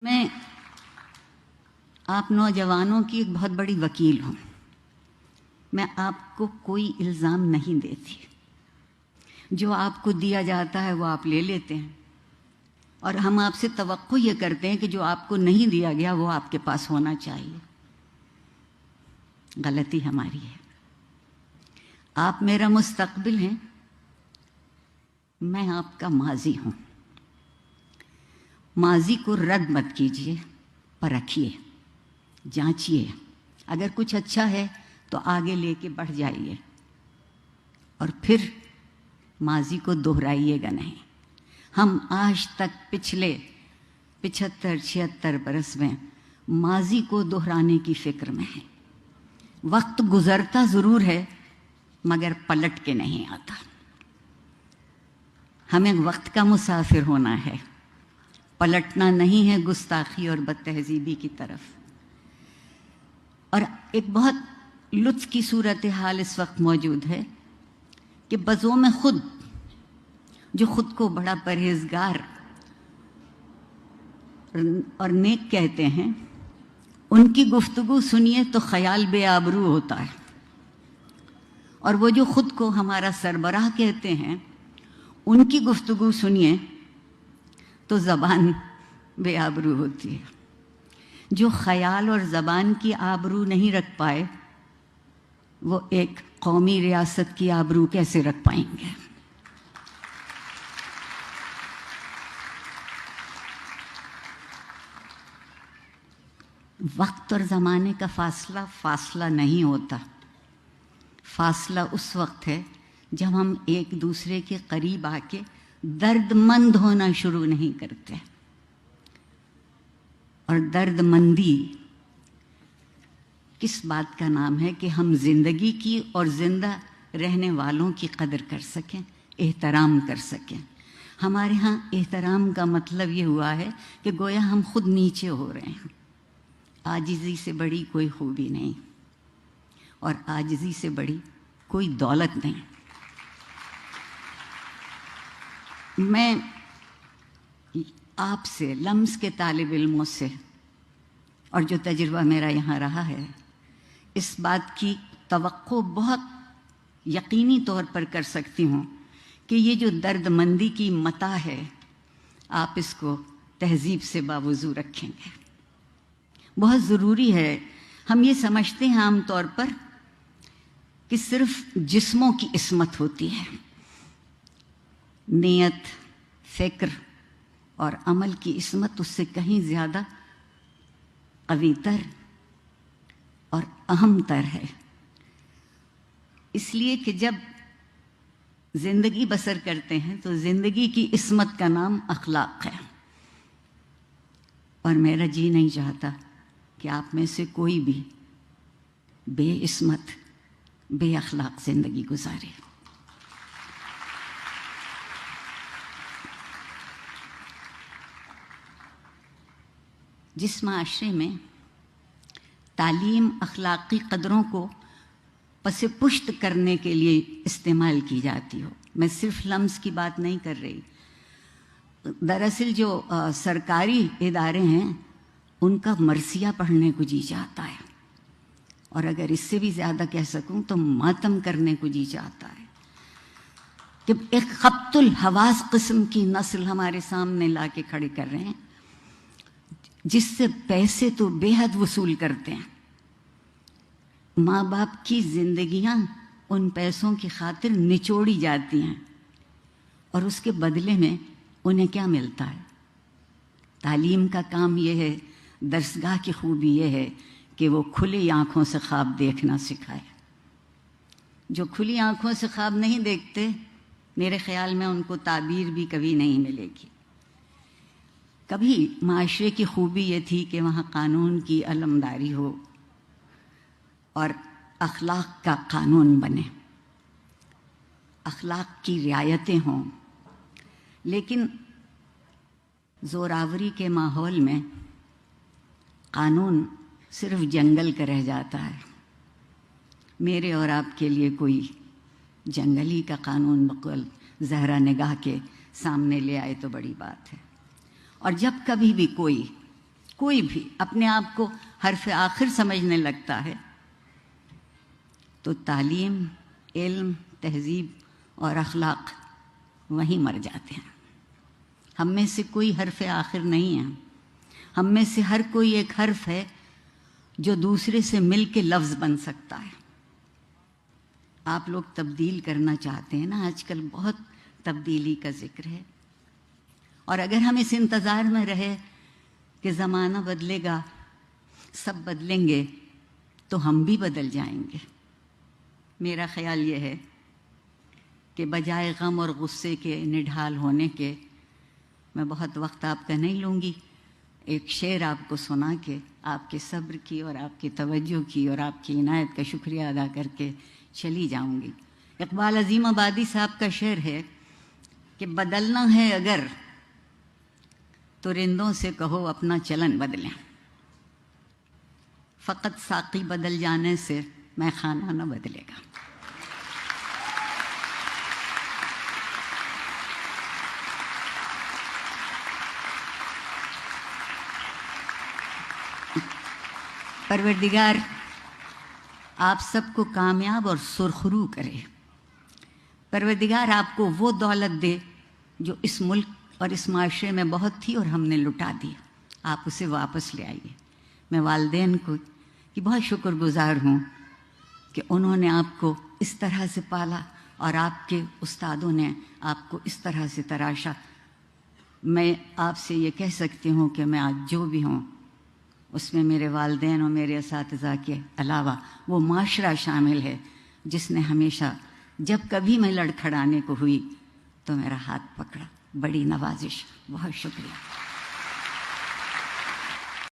میں آپ نوجوانوں کی ایک بہت بڑی وکیل ہوں۔ میں آپ کو کوئی الزام نہیں دیتی۔ جو آپ کو دیا جاتا ہے وہ آپ لے لیتے ہیں، اور ہم آپ سے توقع یہ کرتے ہیں کہ جو آپ کو نہیں دیا گیا وہ آپ کے پاس ہونا چاہیے۔ غلطی ہماری ہے۔ آپ میرا مستقبل ہیں، میں آپ کا ماضی ہوں۔ ماضی کو رد مت کیجیے، پرکھیے، جانچیے۔ اگر کچھ اچھا ہے تو آگے لے کے بڑھ جائیے، اور پھر ماضی کو دہرائیے گا نہیں۔ ہم آج تک پچھلے 75-76 برس میں ماضی کو دہرانے کی فکر میں ہیں۔ وقت گزرتا ضرور ہے مگر پلٹ کے نہیں آتا۔ ہمیں وقت کا مسافر ہونا ہے، پلٹنا نہیں ہے گستاخی اور بد تہذیبی کی طرف۔ اور ایک بہت لطف کی صورتحال اس وقت موجود ہے کہ بزوم خود جو خود کو بڑا پرہیزگار اور نیک کہتے ہیں، ان کی گفتگو سنیے تو خیال بے آبرو ہوتا ہے، اور وہ جو خود کو ہمارا سربراہ کہتے ہیں ان کی گفتگو سنیے تو زبان بے آبرو ہوتی ہے۔ جو خیال اور زبان کی آبرو نہیں رکھ پائے وہ ایک قومی ریاست کی آبرو کیسے رکھ پائیں گے؟ وقت اور زمانے کا فاصلہ نہیں ہوتا۔ فاصلہ اس وقت ہے جب ہم ایک دوسرے کے قریب آ کے درد مند ہونا شروع نہیں کرتے، اور درد مندی کس بات کا نام ہے کہ ہم زندگی کی اور زندہ رہنے والوں کی قدر کر سکیں، احترام کر سکیں۔ ہمارے ہاں احترام کا مطلب یہ ہوا ہے کہ گویا ہم خود نیچے ہو رہے ہیں۔ عاجزی سے بڑی کوئی خوبی نہیں، اور عاجزی سے بڑی کوئی دولت نہیں۔ میں آپ سے، لمس کے طالب علموں سے، اور جو تجربہ میرا یہاں رہا ہے، اس بات کی توقع بہت یقینی طور پر کر سکتی ہوں کہ یہ جو درد مندی کی متاع ہے، آپ اس کو تہذیب سے باوضو رکھیں گے۔ بہت ضروری ہے۔ ہم یہ سمجھتے ہیں عام طور پر کہ صرف جسموں کی عصمت ہوتی ہے، نیت، فکر اور عمل کی عصمت اس سے کہیں زیادہ قوی تر اور اہم تر ہے۔ اس لیے کہ جب زندگی بسر کرتے ہیں تو زندگی کی عصمت کا نام اخلاق ہے، اور میرا جی نہیں چاہتا کہ آپ میں سے کوئی بھی بے عصمت، بے اخلاق زندگی گزارے۔ جس معاشرے میں تعلیم اخلاقی قدروں کو پس پشت کرنے کے لیے استعمال کی جاتی ہو، میں صرف لمس کی بات نہیں کر رہی، دراصل جو سرکاری ادارے ہیں ان کا مرثیہ پڑھنے کو جی چاہتا ہے، اور اگر اس سے بھی زیادہ کہہ سکوں تو ماتم کرنے کو جی چاہتا ہے کہ ایک خبط الحواس قسم کی نسل ہمارے سامنے لا کے کھڑے کر رہے ہیں، جس سے پیسے تو بے حد وصول کرتے ہیں۔ ماں باپ کی زندگیاں ان پیسوں کی خاطر نچوڑی جاتی ہیں، اور اس کے بدلے میں انہیں کیا ملتا ہے؟ تعلیم کا کام یہ ہے، درسگاہ کی خوبی یہ ہے کہ وہ کھلی آنکھوں سے خواب دیکھنا سکھائے۔ جو کھلی آنکھوں سے خواب نہیں دیکھتے، میرے خیال میں ان کو تعبیر بھی کبھی نہیں ملے گی۔ کبھی معاشرے کی خوبی یہ تھی کہ وہاں قانون کی علمداری ہو اور اخلاق کا قانون بنے، اخلاق کی رعایتیں ہوں، لیکن زوراوری کے ماحول میں قانون صرف جنگل کا رہ جاتا ہے۔ میرے اور آپ کے لیے کوئی جنگلی کا قانون بقول زہرا نگاہ کے سامنے لے آئے تو بڑی بات ہے۔ اور جب کبھی بھی کوئی کوئی بھی اپنے آپ کو حرف آخر سمجھنے لگتا ہے تو تعلیم، علم، تہذیب اور اخلاق وہیں مر جاتے ہیں۔ ہم میں سے کوئی حرف آخر نہیں ہے، ہم میں سے ہر کوئی ایک حرف ہے جو دوسرے سے مل کے لفظ بن سکتا ہے۔ آپ لوگ تبدیل کرنا چاہتے ہیں نا، آج کل بہت تبدیلی کا ذکر ہے، اور اگر ہم اس انتظار میں رہے کہ زمانہ بدلے گا، سب بدلیں گے، تو ہم بھی بدل جائیں گے۔ میرا خیال یہ ہے کہ بجائے غم اور غصے کے نڈھال ہونے کے، میں بہت وقت آپ کا نہیں لوں گی، ایک شعر آپ کو سنا کے آپ کے صبر کی اور آپ کی توجہ کی اور آپ کی عنایت کا شکریہ ادا کر کے چلی جاؤں گی۔ اقبال عظیم آبادی صاحب کا شعر ہے کہ بدلنا ہے اگر تو رندوں سے کہو اپنا چلن بدلیں، فقط ساقی بدل جانے سے میں خانہ نہ بدلے گا۔ پروردگار آپ سب کو کامیاب اور سرخرو کرے۔ پروردگار آپ کو وہ دولت دے جو اس ملک اور اس معاشرے میں بہت تھی اور ہم نے لٹا دی، آپ اسے واپس لے آئیے۔ میں والدین کی بہت شکر گزار ہوں کہ انہوں نے آپ کو اس طرح سے پالا اور آپ کے استادوں نے آپ کو اس طرح سے تراشا۔ میں آپ سے یہ کہہ سکتی ہوں کہ میں آج جو بھی ہوں اس میں میرے والدین اور میرے اساتذہ کے علاوہ وہ معاشرہ شامل ہے جس نے ہمیشہ جب کبھی میں لڑکھڑانے کو ہوئی تو میرا ہاتھ پکڑا۔ بڑی نوازش، بہت شکریہ۔